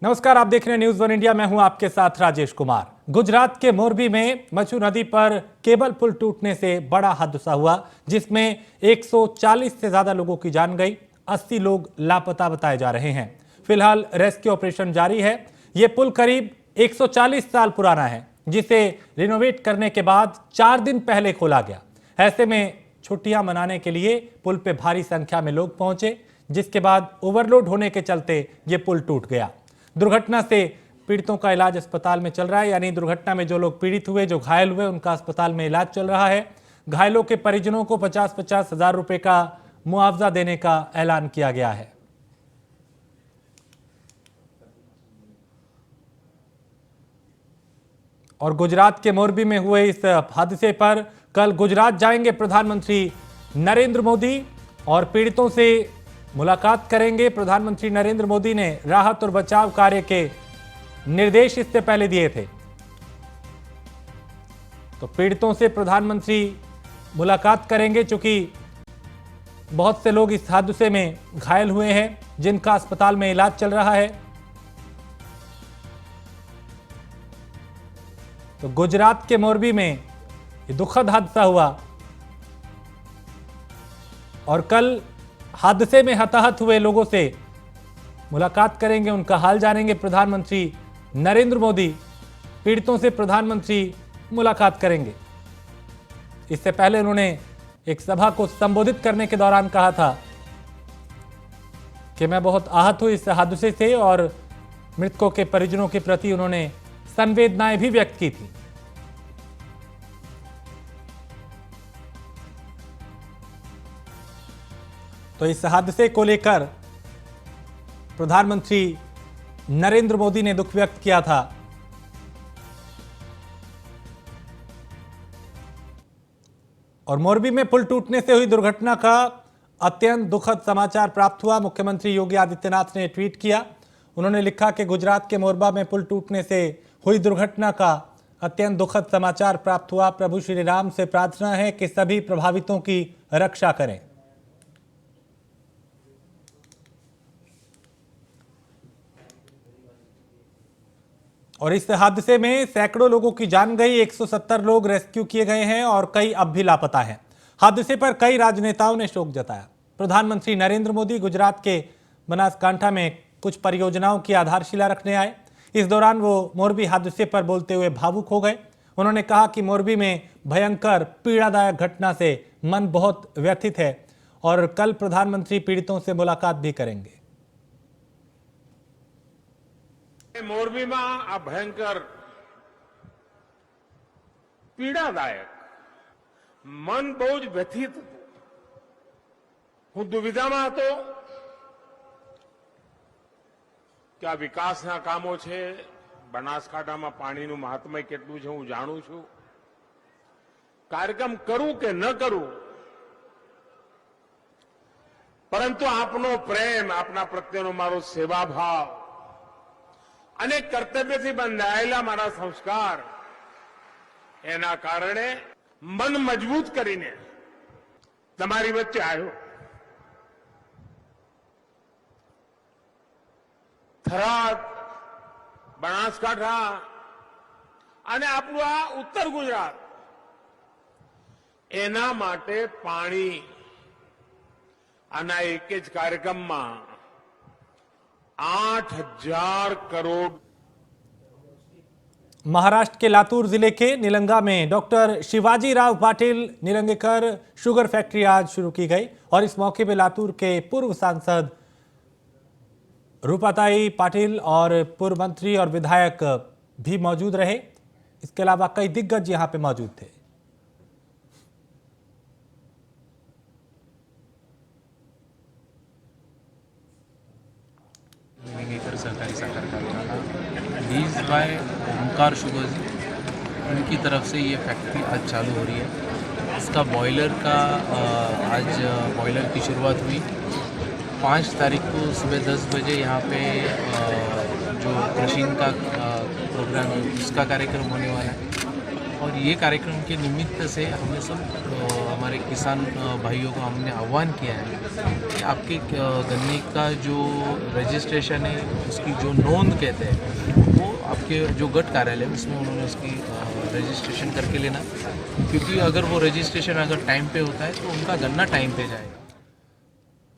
नमस्कार, आप देख रहे हैं न्यूज़ वन इंडिया। मैं हूं आपके साथ राजेश कुमार। गुजरात के मोरबी में मचू नदी पर केबल पुल टूटने से बड़ा हादसा हुआ, जिसमें 140 से ज्यादा लोगों की जान गई। 80 लोग लापता बताए जा रहे हैं। फिलहाल रेस्क्यू ऑपरेशन जारी है। यह पुल करीब 140 साल पुराना है, जिसे रिनोवेट करने के बाद 4 दिन पहले खोला गया। ऐसे में छुट्टियां मनाने के लिए पुल पे भारी संख्या में लोग पहुंचे, जिसके बाद ओवरलोड होने के चलते ये पुल टूट गया। दुर्घटना से पीड़ितों का इलाज अस्पताल में चल रहा है, यानी दुर्घटना में जो लोग पीड़ित हुए, जो घायल हुए, उनका अस्पताल में इलाज चल रहा है। घायलों के परिजनों को 50-50 हजार रुपए का मुआवजा देने का ऐलान किया गया है। और गुजरात के मोरबी में हुए इस हादसे पर कल गुजरात जाएंगे प्रधानमंत्री नरेंद्र मोदी और पीड़ितों से मुलाकात करेंगे। प्रधानमंत्री नरेंद्र मोदी ने राहत और बचाव कार्य के निर्देश इससे पहले दिए थे, तो पीड़ितों से प्रधानमंत्री मुलाकात करेंगे। चूंकि बहुत से लोग इस हादसे में घायल हुए हैं, जिनका अस्पताल में इलाज चल रहा है। तो गुजरात के मोरबी में ये दुखद हादसा हुआ और कल हादसे में हताहत हुए लोगों से मुलाकात करेंगे, उनका हाल जानेंगे प्रधानमंत्री नरेंद्र मोदी। पीड़ितों से प्रधानमंत्री मुलाकात करेंगे। इससे पहले उन्होंने एक सभा को संबोधित करने के दौरान कहा था कि मैं बहुत आहत हूं इस हादसे से, और मृतकों के परिजनों के प्रति उन्होंने संवेदनाएं भी व्यक्त की थी। तो इस हादसे को लेकर प्रधानमंत्री नरेंद्र मोदी ने दुख व्यक्त किया था। और मोरबी में पुल टूटने से हुई दुर्घटना का अत्यंत दुखद समाचार प्राप्त हुआ। मुख्यमंत्री योगी आदित्यनाथ ने ट्वीट किया। उन्होंने लिखा कि गुजरात के मोरबा में पुल टूटने से हुई दुर्घटना का अत्यंत दुखद समाचार प्राप्त हुआ। प्रभु श्री राम से प्रार्थना है कि सभी प्रभावितों की रक्षा करें। और इस हादसे में सैकड़ों लोगों की जान गई। 170 लोग रेस्क्यू किए गए हैं और कई अब भी लापता हैं। हादसे पर कई राजनेताओं ने शोक जताया। प्रधानमंत्री नरेंद्र मोदी गुजरात के बनासकांठा में कुछ परियोजनाओं की आधारशिला रखने आए। इस दौरान वो मोरबी हादसे पर बोलते हुए भावुक हो गए। उन्होंने कहा कि मोरबी में भयंकर पीड़ादायक घटना से मन बहुत व्यथित है और कल प्रधानमंत्री पीड़ितों से मुलाकात भी करेंगे। मोरबी में आ भयंकर पीड़ादायक मन बहुत व्यथित हूं दुविधा तो क्या विकासना कामों छे, बनासकांठामां पाणीनुं महात्म्य केटलुं छे हुं जाणुं छुं। कार्यक्रम करूं के न करूं, परंतु आपनो प्रेम, आपना प्रत्येनो मारो सेवाभाव અને કર્તવ્યથી બંધાયેલા મારા સંસ્કાર એના કારણે મન મજબૂત કરીને તમારી વચ્ચે આવ્યો। થરાદ, બનાસકાંઠા અને આપણું આ ઉત્તર ગુજરાત એના માટે પાણી આના એક જ કાર્યક્રમમાં 8,000 करोड़। महाराष्ट्र के लातूर जिले के निलंगा में doctor Shivaji Rao Patil Nilangekar sugar factory आज शुरू की गई और इस मौके पर लातूर के पूर्व सांसद रूपाताई पाटिल और पूर्व मंत्री और विधायक भी मौजूद रहे। इसके अलावा कई दिग्गज यहां पे मौजूद थे। सहकारी साखर कारखाना लीज बाय ओमकार शुगर, उनकी तरफ से ये फैक्ट्री आज चालू हो रही है। इसका बॉयलर का आज बॉयलर की शुरुआत हुई। 5 तारीख को सुबह 10 बजे यहाँ पे जो क्रशिंग का प्रोग्राम है उसका कार्यक्रम होने वाला है। और ये कार्यक्रम के निमित्त से हमने सब हमारे किसान भाइयों को हमने आह्वान किया है कि आपके गन्ने का जो रजिस्ट्रेशन है, उसकी जो नोंद कहते हैं, वो आपके जो गट कार्यालय उसमें उन्होंने उसकी रजिस्ट्रेशन करके लेना, क्योंकि अगर वो रजिस्ट्रेशन अगर टाइम पे होता है तो उनका गन्ना टाइम पे जाएगा।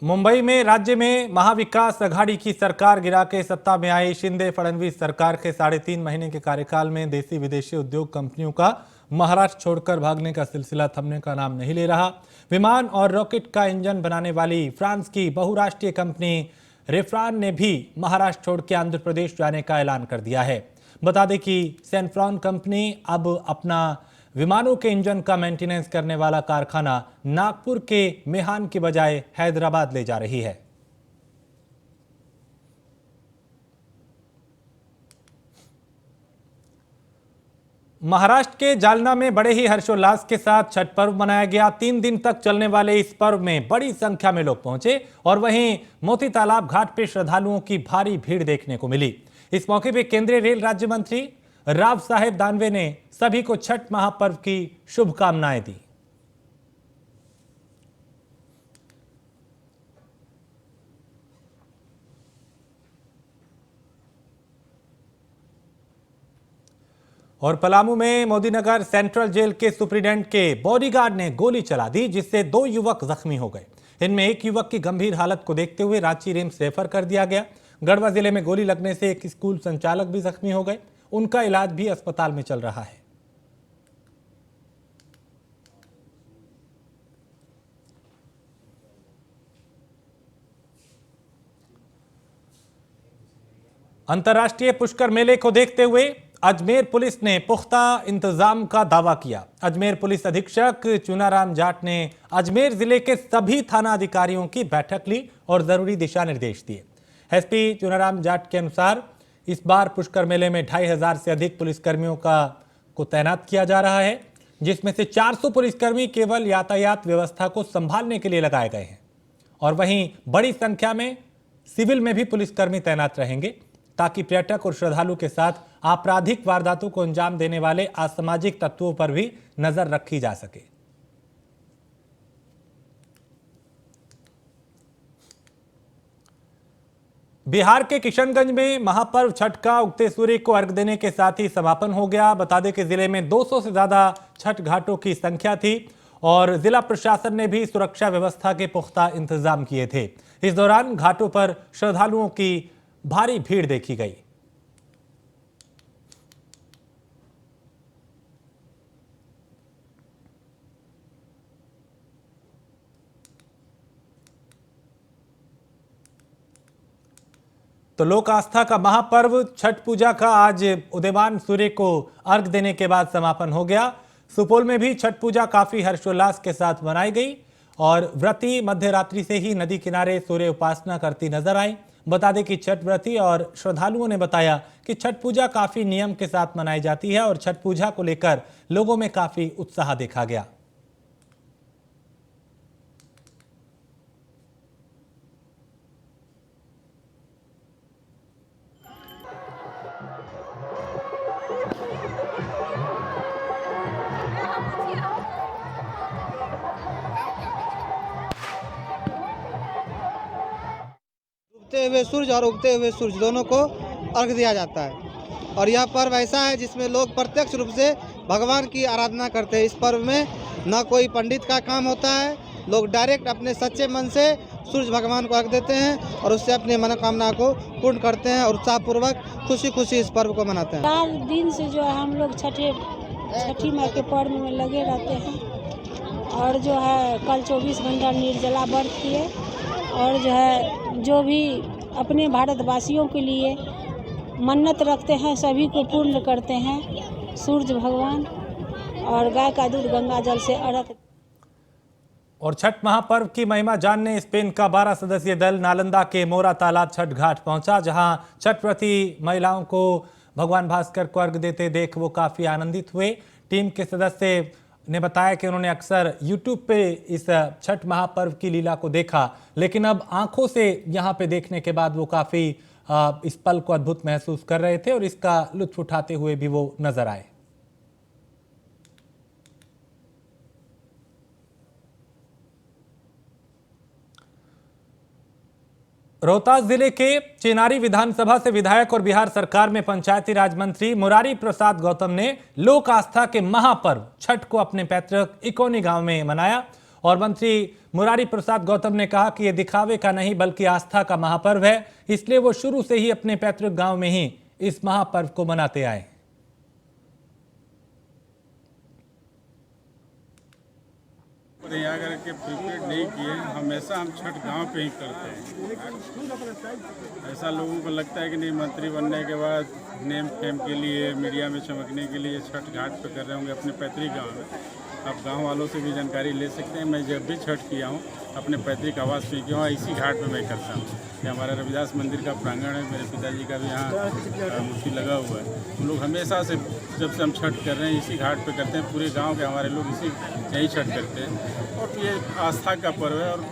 मुंबई में राज्य में महाविकास अघाड़ी की सरकार गिरा के सत्ता में आई शिंदे फडणवीस सरकार के 3.5 महीने के कार्यकाल में देसी विदेशी उद्योग कंपनियों का महाराष्ट्र छोड़कर भागने का सिलसिला थमने का नाम नहीं ले रहा। विमान और रॉकेट का इंजन बनाने वाली फ्रांस की बहुराष्ट्रीय कंपनी रेफ्रान ने भी महाराष्ट्र छोड़ के आंध्र प्रदेश जाने का ऐलान कर दिया है। बता दें कि सैनफ्रॉन कंपनी अब अपना विमानों के इंजन का मेंटेनेंस करने वाला कारखाना नागपुर के मेहान की बजाय हैदराबाद ले जा रही है। महाराष्ट्र के जालना में बड़े ही हर्षोल्लास के साथ छठ पर्व मनाया गया। 3 दिन तक चलने वाले इस पर्व में बड़ी संख्या में लोग पहुंचे और वहीं मोती तालाब घाट पे श्रद्धालुओं की भारी भीड़ देखने को मिली। इस मौके पे केंद्रीय रेल राज्य मंत्री राव साहेब दानवे ने सभी को छठ महापर्व की शुभकामनाएं दी। और पलामू में मोदीनगर सेंट्रल जेल के सुप्रीडेंट के बॉडीगार्ड ने गोली चला दी, जिससे 2 युवक जख्मी हो गए। इनमें एक युवक की गंभीर हालत को देखते हुए रांची रिम्स रेफर कर दिया गया। गढ़वा जिले में गोली लगने से एक स्कूल संचालक भी जख्मी हो गए। उनका इलाज भी अस्पताल में चल रहा है। अंतर्राष्ट्रीय पुष्कर मेले को देखते हुए अजमेर पुलिस ने पुख्ता इंतजाम का दावा किया। अजमेर पुलिस अधीक्षक चुनाराम जाट ने अजमेर जिले के सभी थाना अधिकारियों की बैठक ली और जरूरी दिशा निर्देश दिए। एसपी चुनाराम जाट के अनुसार इस बार पुष्कर मेले में 2500 से अधिक पुलिसकर्मियों को तैनात किया जा रहा है, जिसमें से 400 पुलिसकर्मी केवल यातायात व्यवस्था को संभालने के लिए लगाए गए हैं और वहीं बड़ी संख्या में सिविल में भी पुलिसकर्मी तैनात रहेंगे, ताकि पर्यटक और श्रद्धालु के साथ आपराधिक वारदातों को अंजाम देने वाले असामाजिक तत्वों पर भी नजर रखी जा सके। बिहार के किशनगंज में महापर्व छठ का उगते सूर्य को अर्घ देने के साथ ही समापन हो गया। बता दें कि जिले में 200 से ज्यादा छठ घाटों की संख्या थी और जिला प्रशासन ने भी सुरक्षा व्यवस्था के पुख्ता इंतजाम किए थे। इस दौरान घाटों पर श्रद्धालुओं की भारी भीड़ देखी गई। तो लोक आस्था का महापर्व छठ पूजा का आज उदयमान सूर्य को अर्घ देने के बाद समापन हो गया। सुपौल में भी छठ पूजा काफी हर्षोल्लास के साथ मनाई गई और व्रती मध्य रात्रि से ही नदी किनारे सूर्य उपासना करती नजर आई। बता दें कि छठ व्रती और श्रद्धालुओं ने बताया कि छठ पूजा काफी नियम के साथ मनाई जाती है और छठ पूजा को लेकर लोगों में काफी उत्साह देखा गया। उगते हुए सूरज और उगते हुए सूरज दोनों को अर्घ दिया जाता है और यह पर्व ऐसा है जिसमें लोग प्रत्यक्ष रूप से भगवान की आराधना करते हैं। इस पर्व में न कोई पंडित का काम होता है, लोग डायरेक्ट अपने सच्चे मन से सूरज भगवान को अर्घ देते हैं और उससे अपनी मनोकामना को पूर्ण करते हैं और उत्साहपूर्वक खुशी खुशी इस पर्व को मनाते हैं। 4 दिन से जो है हम लोग छठी माँ के पर्व में लगे रहते हैं और जो है कल 24 घंटा निर्जला व्रत किए और जो है जो भी अपने भारतवासियों के लिए मन्नत रखते हैं सभी को पूर्ण करते हैं। सूरज भगवान और गाय का दूध गंगा जल से अर्घ। और छठ महापर्व की महिमा जानने स्पेन का 12 सदस्यीय दल नालंदा के मोरा तालाब छठ घाट पहुंचा, जहां छठ व्रती महिलाओं को भगवान भास्कर को अर्घ देते देख वो काफी आनंदित हुए। टीम के सदस्य ने बताया कि उन्होंने अक्सर YouTube पे इस छठ महापर्व की लीला को देखा, लेकिन अब आंखों से यहाँ पे देखने के बाद वो काफी इस पल को अद्भुत महसूस कर रहे थे और इसका लुत्फ उठाते हुए भी वो नजर आए। रोहतास जिले के चेनारी विधानसभा से विधायक और बिहार सरकार में पंचायती राज मंत्री मुरारी प्रसाद गौतम ने लोक आस्था के महापर्व छठ को अपने पैतृक इकोनी गांव में मनाया। और मंत्री मुरारी प्रसाद गौतम ने कहा कि यह दिखावे का नहीं बल्कि आस्था का महापर्व है, इसलिए वो शुरू से ही अपने पैतृक गांव में ही इस महापर्व को मनाते आए। यहाँ करके प्रिपेयर नहीं किए, हमेशा हम छठ गांव पे ही करते हैं। ऐसा लोगों को लगता है कि नहीं मंत्री बनने के बाद नेम फेम के लिए मीडिया में चमकने के लिए छठ घाट पे कर रहे होंगे अपने पैतृक गांव में। आप गांव वालों से भी जानकारी ले सकते हैं। मैं जब भी छठ किया हूँ अपने पैतृक आवास पे किया हूँ, इसी घाट पे मैं करता हूँ। ये हमारा रविदास मंदिर का प्रांगण है, मेरे पिताजी का भी यहाँ मूर्ति लगा हुआ है। हम लोग हमेशा से जब से हम छठ कर रहे हैं इसी घाट पे करते हैं। पूरे गांव के हमारे लोग यही छठ करते हैं। और ये आस्था का पर्व है और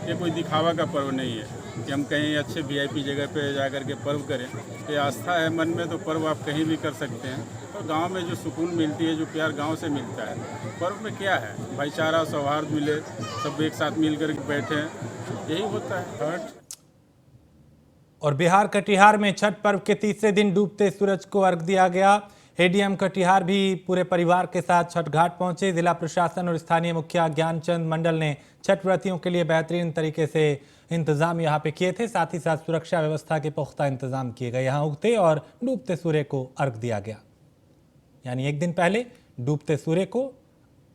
ये कोई दिखावा का पर्व नहीं है कि हम कहीं अच्छे VIP जगह पे जा कर के पर्व करें। ये आस्था है मन में, तो पर्व आप कहीं भी कर सकते हैं। तो गांव में जो सुकून मिलती है, जो प्यार गांव से मिलता है, पर्व में क्या है, भाईचारा सौहार्द मिले, सब एक साथ मिल कर बैठे, यही होता है छठ। और बिहार कटिहार में छठ पर्व के तीसरे दिन डूबते सूरज को अर्घ दिया गया। एडीएम कटिहार भी पूरे परिवार के साथ छठ घाट पहुंचे। जिला प्रशासन और स्थानीय मुखिया ज्ञानचंद मंडल ने छठ व्रतियों के लिए बेहतरीन तरीके से इंतजाम यहां पे किए थे। साथ ही साथ सुरक्षा व्यवस्था के पुख्ता इंतजाम किए गए। यहां उगते और डूबते सूर्य को अर्घ दिया गया, यानी एक दिन पहले डूबते सूर्य को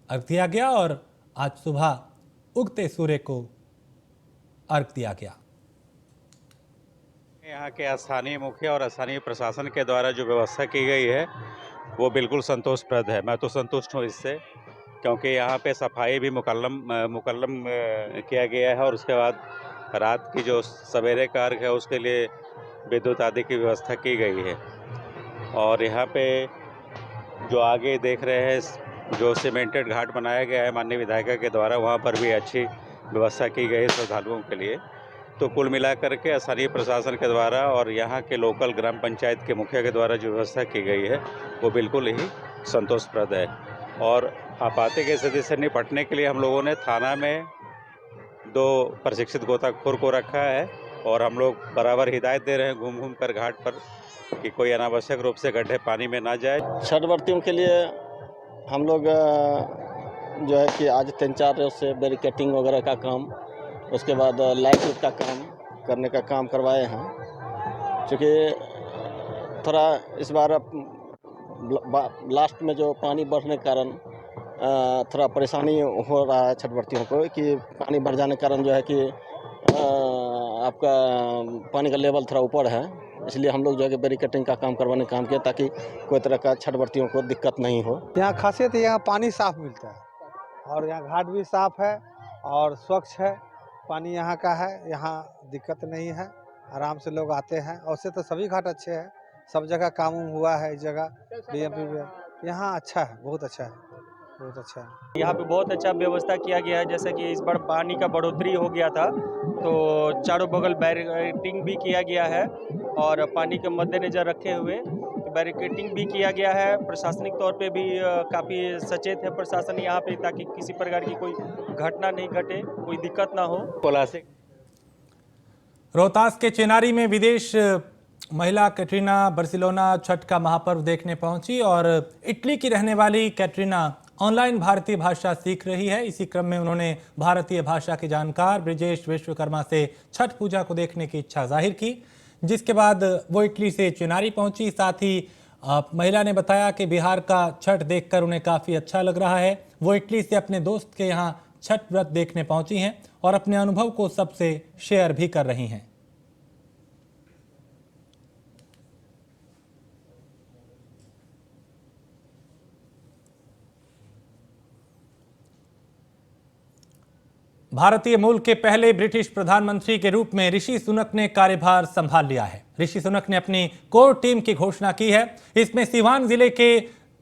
अर्घ दिया गया और आज सुबह उगते सूर्य को अर्घ दिया गया। यहाँ के स्थानीय मुखिया और स्थानीय प्रशासन के द्वारा जो व्यवस्था की गई है वो बिल्कुल संतोषप्रद है। मैं तो संतुष्ट हूँ इससे, क्योंकि यहाँ पे सफाई भी मुकल्लम किया गया है और उसके बाद रात की जो सवेरे का अर्घ है उसके लिए विद्युत आदि की व्यवस्था की गई है। और यहाँ पे जो आगे देख रहे हैं जो सीमेंटेड घाट बनाया गया है माननीय विधायिका के द्वारा, वहाँ पर भी अच्छी व्यवस्था की गई है श्रद्धालुओं के लिए। तो कुल मिलाकर के स्थानीय प्रशासन के द्वारा और यहाँ के लोकल ग्राम पंचायत के मुखिया के द्वारा जो व्यवस्था की गई है वो बिल्कुल ही संतोषप्रद है। और आपाती की स्थिति से निपटने के लिए हम लोगों ने थाना में 2 प्रशिक्षित गोताखोर को रखा है और हम लोग बराबर हिदायत दे रहे हैं घूम कर घाट पर कि कोई अनावश्यक रूप से गड्ढे पानी में ना जाए। छठ व्रतियों के लिए हम लोग जो है कि आज 3-4 रोज से बैरिकेटिंग वगैरह का काम, उसके बाद लाइट का काम करने का काम करवाए हैं। क्योंकि थोड़ा इस बार लास्ट में जो पानी बढ़ने के कारण थोड़ा परेशानी हो रहा है छठ व्रतियों को कि पानी बढ़ जाने के कारण जो है कि आपका पानी का लेवल थोड़ा ऊपर है। इसलिए हम लोग जो है कि बैरिकेटिंग का काम करवाने का काम किया ताकि कोई तरह का छठ व्रतियों को दिक्कत नहीं हो। यहाँ खासियत है, यहाँ पानी साफ मिलता है और यहाँ घाट भी साफ है और स्वच्छ है। पानी यहाँ का है, यहाँ दिक्कत नहीं है, आराम से लोग आते हैं। और से तो सभी घाट अच्छे हैं, सब जगह काम हुआ है। इस जगह DMP भी यहाँ अच्छा है, बहुत अच्छा है, बहुत अच्छा है। यहाँ पे बहुत अच्छा व्यवस्था किया गया है। जैसे कि इस बार पानी का बढ़ोतरी हो गया था तो चारों बगल बैरिकेटिंग भी किया गया है और पानी के मद्देनजर रखे हुए बैरिकेटिंग भी किया गया है। प्रशासनिक तौर पे भी काफ़ी सचेत है प्रशासन यहाँ पे ताकि किसी प्रकार की कोई घटना नहीं घटे, कोई दिक्कत ना हो। रोहतास के चेनारी में विदेश महिला कैटरीना बार्सिलोना छठ का महापर्व देखने पहुंची और इटली की रहने वाली कैटरीना ऑनलाइन भारतीय भाषा सीख रही है। इसी क्रम में उन्होंने भारतीय भाषा के जानकार ब्रिजेश विश्वकर्मा से छठ पूजा को देखने की इच्छा जाहिर की, जिसके बाद वो इटली से चेनारी पहुंची। साथ ही महिला ने बताया कि बिहार का छठ देखकर उन्हें काफ़ी अच्छा लग रहा है। वो इटली से अपने दोस्त के यहाँ छठ व्रत देखने पहुंची हैं और अपने अनुभव को सबसे शेयर भी कर रही हैं। भारतीय मूल के पहले ब्रिटिश प्रधानमंत्री के रूप में ऋषि सुनक ने कार्यभार संभाल लिया है। ऋषि सुनक ने अपनी कोर टीम की घोषणा की है। इसमें सीवान जिले के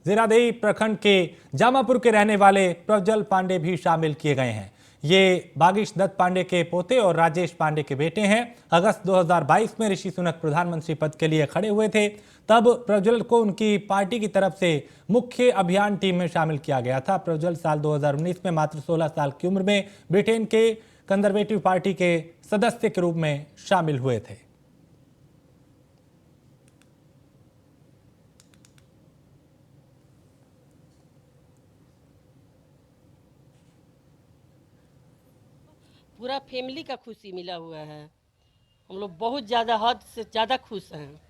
जीरादेई प्रखंड के जामापुर के रहने वाले प्रज्वल पांडे भी शामिल किए गए हैं। ये बागीश दत्त पांडे के पोते और राजेश पांडे के बेटे हैं। अगस्त 2022 में ऋषि सुनक प्रधानमंत्री पद के लिए खड़े हुए थे। तब प्रज्वल को उनकी पार्टी की तरफ से मुख्य अभियान टीम में शामिल किया गया था। प्रज्वल साल 2019 में मात्र 16 साल की उम्र में ब्रिटेन के कंजर्वेटिव पार्टी के सदस्य के रूप में शामिल हुए थे। पूरा फैमिली का खुशी मिला हुआ है। हम लोग बहुत ज़्यादा, हद से ज़्यादा खुश हैं।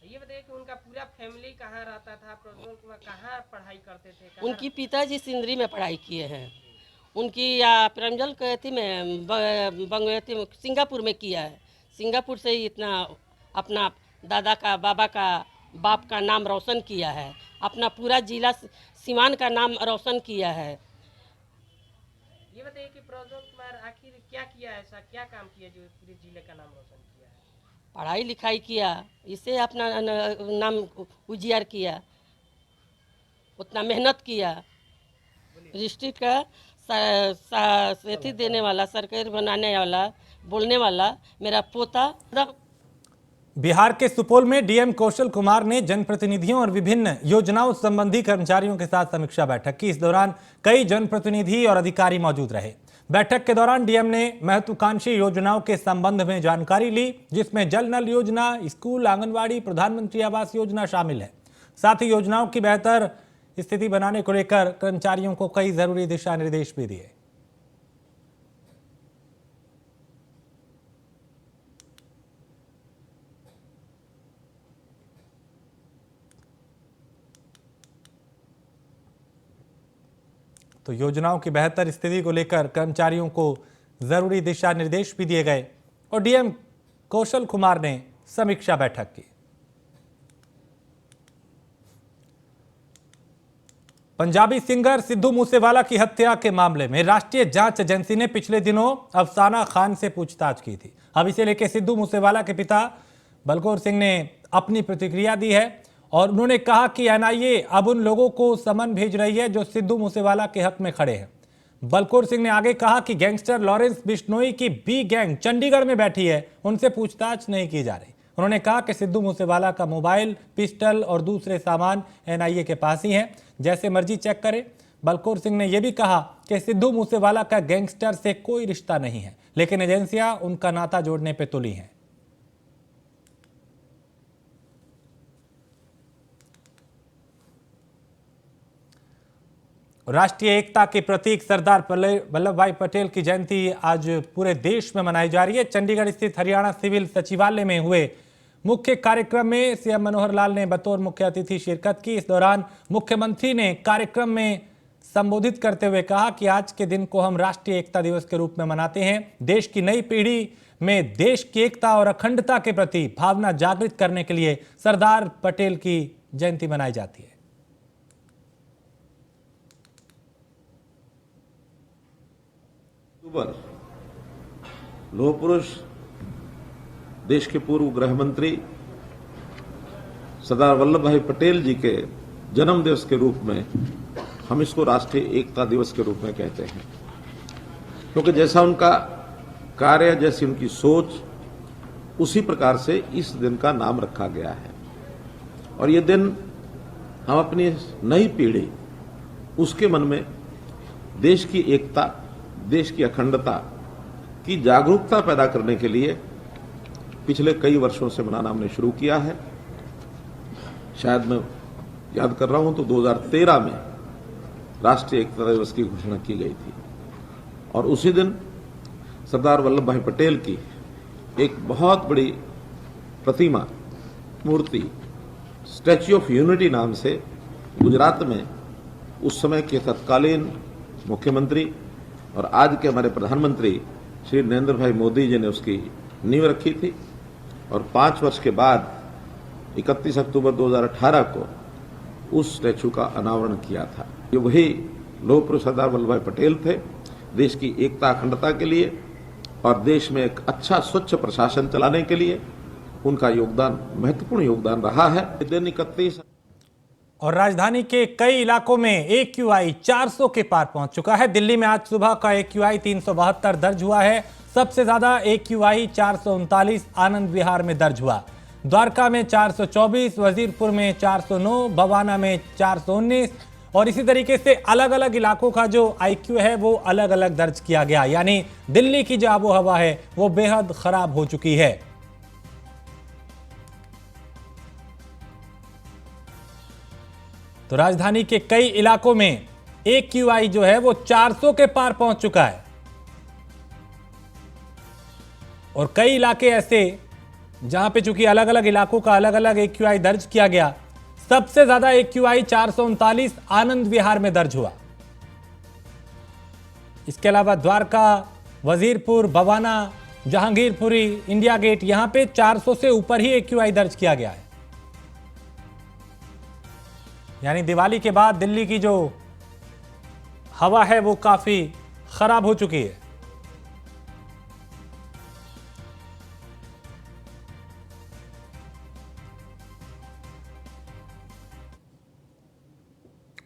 ये बताइए कि उनका पूरा फैमिली कहाँ रहता था, प्रज्वल कुमार कहाँ पढ़ाई करते थे? उनकी पिताजी सिंदरी में पढ़ाई किए हैं। उनकी प्रज्वल कहती में बंगती में सिंगापुर में किया है। सिंगापुर से ही इतना अपना दादा का, बाबा का, बाप का नाम रोशन किया है। अपना पूरा जिला सीवान का नाम रोशन किया है। ये बताइए कि प्रज्वल कुमार आखिर क्या किया, ऐसा क्या काम किया जो पूरे जिले का नाम रोशन किया है? पढ़ाई लिखाई किया, इससे अपना नाम उजियार किया, उतना मेहनत किया। डिस्ट्रिक्ट का सेठी देने वाला, सरकार बनाने वाला, बोलने वाला मेरा पोता। बिहार के सुपौल में डीएम कौशल कुमार ने जनप्रतिनिधियों और विभिन्न योजनाओं संबंधी कर्मचारियों के साथ समीक्षा बैठक की। इस दौरान कई जनप्रतिनिधि और अधिकारी मौजूद रहे। बैठक के दौरान डीएम ने महत्वाकांक्षी योजनाओं के संबंध में जानकारी ली, जिसमें जल नल योजना, स्कूल, आंगनवाड़ी, प्रधानमंत्री आवास योजना शामिल है। साथ ही योजनाओं की बेहतर स्थिति बनाने को लेकर कर्मचारियों को कई जरूरी दिशा निर्देश भी दिए। तो योजनाओं की बेहतर स्थिति को लेकर कर्मचारियों को जरूरी दिशा निर्देश भी दिए गए और डीएम कौशल कुमार ने समीक्षा बैठक की। पंजाबी सिंगर सिद्धू मूसेवाला की हत्या के मामले में राष्ट्रीय जांच एजेंसी ने पिछले दिनों अफसाना खान से पूछताछ की थी। अब इसे लेकर सिद्धू मूसेवाला के पिता बलकौर सिंह ने अपनी प्रतिक्रिया दी है और उन्होंने कहा कि एनआईए अब उन लोगों को समन भेज रही है जो सिद्धू मूसेवाला के हक में खड़े हैं। बलकौर सिंह ने आगे कहा कि गैंगस्टर लॉरेंस बिश्नोई की बी गैंग चंडीगढ़ में बैठी है, उनसे पूछताछ नहीं की जा रही। उन्होंने कहा कि सिद्धू मूसेवाला का मोबाइल, पिस्टल और दूसरे सामान एनआईए के पास ही हैं, जैसे मर्जी चेक करें। बलकौर सिंह ने यह भी कहा कि सिद्धू मूसेवाला का गैंगस्टर से कोई रिश्ता नहीं है, लेकिन एजेंसियां उनका नाता जोड़ने पर तुली हैं। राष्ट्रीय एकता के प्रतीक सरदार वल्लभ भाई पटेल की जयंती आज पूरे देश में मनाई जा रही है। चंडीगढ़ स्थित हरियाणा सिविल सचिवालय में हुए मुख्य कार्यक्रम में सीएम मनोहर लाल ने बतौर मुख्य अतिथि शिरकत की। इस दौरान मुख्यमंत्री ने कार्यक्रम में संबोधित करते हुए कहा कि आज के दिन को हम राष्ट्रीय एकता दिवस के रूप में मनाते हैं। देश की नई पीढ़ी में देश की एकता और अखंडता के प्रति भावना जागृत करने के लिए सरदार पटेल की जयंती मनाई जाती है। लौह पुरुष देश के पूर्व गृह मंत्री सरदार वल्लभ भाई पटेल जी के जन्म दिवस के रूप में हम इसको राष्ट्रीय एकता दिवस के रूप में कहते हैं, क्योंकि जैसा उनका कार्य, जैसी उनकी सोच, उसी प्रकार से इस दिन का नाम रखा गया है। और ये दिन हम अपनी नई पीढ़ी, उसके मन में देश की एकता, देश की अखंडता की जागरूकता पैदा करने के लिए पिछले कई वर्षों से मनाना हमने शुरू किया है। शायद मैं याद कर रहा हूं तो 2013 में राष्ट्रीय एकता दिवस की घोषणा की गई थी और उसी दिन सरदार वल्लभ भाई पटेल की एक बहुत बड़ी प्रतिमा, मूर्ति, स्टैच्यू ऑफ यूनिटी नाम से गुजरात में उस समय के तत्कालीन मुख्यमंत्री और आज के हमारे प्रधानमंत्री श्री नरेंद्र भाई मोदी जी ने उसकी नींव रखी थी और 5 वर्ष के बाद 31 अक्टूबर 2018 को उस स्टैच्यू का अनावरण किया था। ये वही लौह पुरुष सरदार वल्लभ भाई पटेल थे, देश की एकता अखंडता के लिए और देश में एक अच्छा स्वच्छ प्रशासन चलाने के लिए उनका योगदान, महत्वपूर्ण योगदान रहा है। दिन 31 और राजधानी के कई इलाकों में AQI 400 के पार पहुंच चुका है। दिल्ली में आज सुबह का AQI 372 दर्ज हुआ है। सबसे ज्यादा AQI 439 आनंद विहार में दर्ज हुआ। द्वारका में 424, वजीरपुर में 409, बवाना में 419 और इसी तरीके से अलग अलग इलाकों का जो IQ है वो अलग अलग दर्ज किया गया। यानी दिल्ली की जो आबो हवा है वो बेहद खराब हो चुकी है। तो राजधानी के कई इलाकों में AQI जो है वो 400 के पार पहुंच चुका है और कई इलाके ऐसे जहां पे चूंकि अलग अलग इलाकों का अलग अलग AQI दर्ज किया गया। सबसे ज्यादा AQI 439 आनंद विहार में दर्ज हुआ। इसके अलावा द्वारका, वजीरपुर, बवाना, जहांगीरपुरी, इंडिया गेट, यहां पे 400 से ऊपर ही AQI दर्ज किया गया है। यानी दिवाली के बाद दिल्ली की जो हवा है वो काफी खराब हो चुकी है।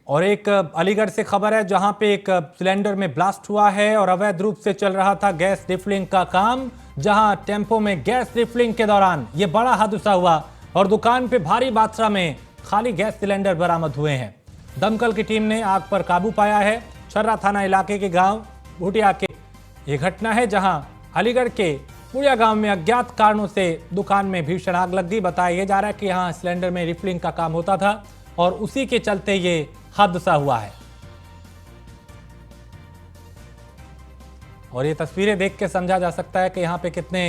और एक अलीगढ़ से खबर है जहां पे एक सिलेंडर में ब्लास्ट हुआ है और अवैध रूप से चल रहा था गैस रिफिलिंग का काम। जहां टेम्पो में गैस रिफिलिंग के दौरान यह बड़ा हादसा हुआ और दुकान पे भारी मात्रा में खाली गैस सिलेंडर बरामद हुए हैं। दमकल की टीम ने आग पर काबू पाया है। छर्रा थाना इलाके के गांव भूटिया के ये घटना है जहां अलीगढ़ के पुड़िया गांव में अज्ञात कारणों से दुकान में भीषण आग लग गई। बताया जा रहा है कि यहां सिलेंडर में रिफिलिंग का काम होता था और उसी के चलते ये हादसा हुआ है। और ये तस्वीरें देख के समझा जा सकता है कि यहाँ पे कितने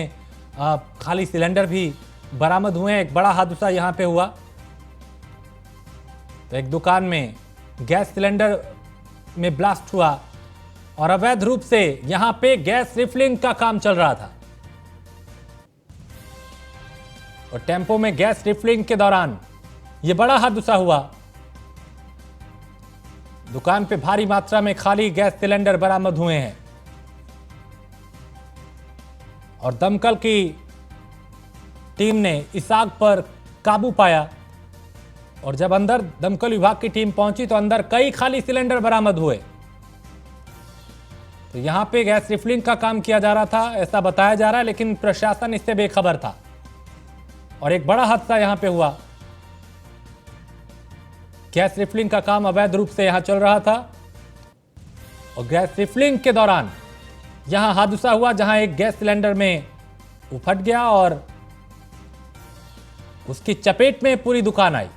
खाली सिलेंडर भी बरामद हुए हैं। एक बड़ा हादसा यहाँ पे हुआ। तो एक दुकान में गैस सिलेंडर में ब्लास्ट हुआ और अवैध रूप से यहाँ पे गैस रिफिलिंग का काम चल रहा था और टेम्पो में गैस रिफिलिंग के दौरान यह बड़ा हादसा हुआ। दुकान पे भारी मात्रा में खाली गैस सिलेंडर बरामद हुए हैं और दमकल की टीम ने इस आग पर काबू पाया। और जब अंदर दमकल विभाग की टीम पहुंची तो अंदर कई खाली सिलेंडर बरामद हुए। तो यहां पे गैस रिफिलिंग का काम किया जा रहा था ऐसा बताया जा रहा है, लेकिन प्रशासन इससे बेखबर था और एक बड़ा हादसा यहां पे हुआ। गैस रिफिलिंग का काम अवैध रूप से यहां चल रहा था और गैस रिफिलिंग के दौरान यहां हादसा हुआ जहां एक गैस सिलेंडर में वो फट गया और उसकी चपेट में पूरी दुकान आई।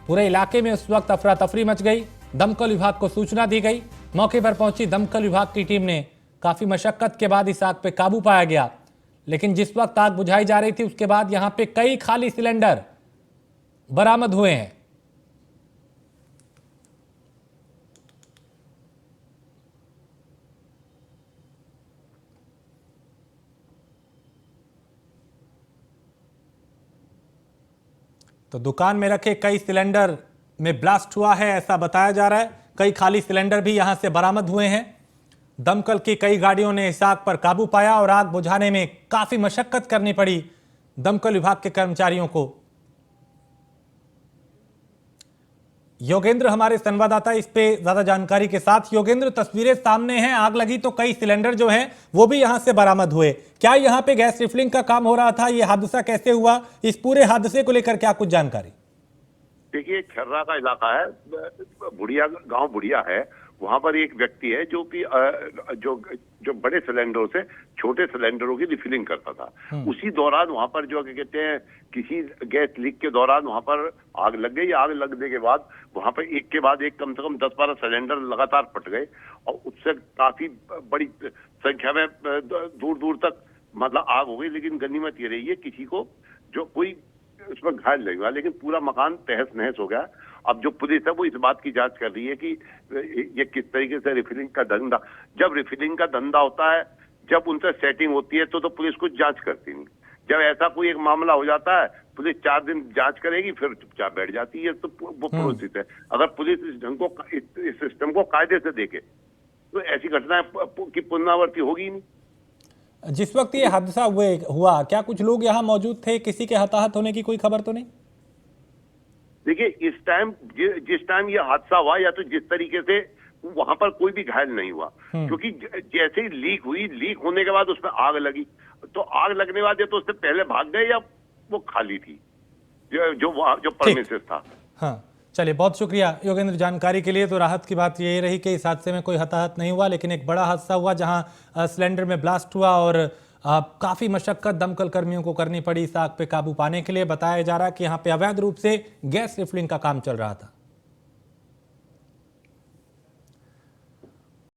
पूरे इलाके में उस वक्त अफरा तफरी मच गई। दमकल विभाग को सूचना दी गई। मौके पर पहुंची दमकल विभाग की टीम ने काफी मशक्कत के बाद इस आग पे काबू पाया गया। लेकिन जिस वक्त आग बुझाई जा रही थी उसके बाद यहां पे कई खाली सिलेंडर बरामद हुए हैं। तो दुकान में रखे कई सिलेंडर में ब्लास्ट हुआ है ऐसा बताया जा रहा है। कई खाली सिलेंडर भी यहां से बरामद हुए हैं। दमकल की कई गाड़ियों ने इस आग पर काबू पाया और आग बुझाने में काफी मशक्कत करनी पड़ी दमकल विभाग के कर्मचारियों को। योगेंद्र हमारे संवाददाता इस पे ज्यादा जानकारी के साथ। योगेंद्र, तस्वीरें सामने हैं, आग लगी तो कई सिलेंडर जो हैं वो भी यहां से बरामद हुए। क्या यहां पे गैस रिफिलिंग का काम हो रहा था? ये हादसा कैसे हुआ? इस पूरे हादसे को लेकर क्या कुछ जानकारी? देखिए, छर्रा का इलाका है, बुढ़िया गांव बुढ़िया है। वहां पर एक व्यक्ति है जो कि जो बड़े सिलेंडरों से छोटे सिलेंडरों की रिफिलिंग करता था। उसी दौरान वहां पर जो कहते हैं किसी गैस लीक के दौरान वहां पर आग लग गई। आग लगने के बाद वहां पर एक के बाद एक कम से कम 10-12 सिलेंडर लगातार फट गए और उससे काफी बड़ी संख्या में दूर दूर तक मतलब आग हो गई। लेकिन गनीमत ये रही है किसी को जो कोई उसमें घायल नहीं हुआ, लेकिन पूरा मकान तहस नहस हो गया। अब जो पुलिस है वो इस बात की जांच कर रही है कि ये किस तरीके से रिफिलिंग का धंधा, जब रिफिलिंग का धंधा होता है, जब उनसे सेटिंग होती है तो पुलिस कुछ जांच करती नहीं। जब ऐसा कोई एक मामला हो जाता है पुलिस 4 दिन जांच करेगी फिर चुपचाप बैठ जाती है। तो वो प्रोसेस है। अगर पुलिस इस ढंग को इस सिस्टम को कायदे से देखे तो ऐसी घटनाएं की पुनरावृत्ति होगी नहीं। जिस वक्त ये हादसा हुआ क्या कुछ लोग यहाँ मौजूद थे? किसी के हताहत होने की कोई खबर तो नहीं? देखिए, इस टाइम जिस टाइम ये हादसा हुआ या तो जिस तरीके से वहां पर कोई भी घायल नहीं हुआ, क्योंकि जैसे ही लीक हुई, लीक होने के बाद उसमें आग लगी। तो आग लगने के बाद या तो उससे पहले भाग गए या वो खाली थी जो परमिसेस था। हाँ, चलिए, बहुत शुक्रिया योगेंद्र जानकारी के लिए। तो राहत की बात ये रही कि इस हादसे में कोई हताहत नहीं हुआ, लेकिन एक बड़ा हादसा हुआ जहां सिलेंडर में ब्लास्ट हुआ और काफ़ी मशक्कत दमकल कर्मियों को करनी पड़ी इस आग पे काबू पाने के लिए। बताया जा रहा है कि यहाँ पे अवैध रूप से गैस रिफिलिंग का काम चल रहा था।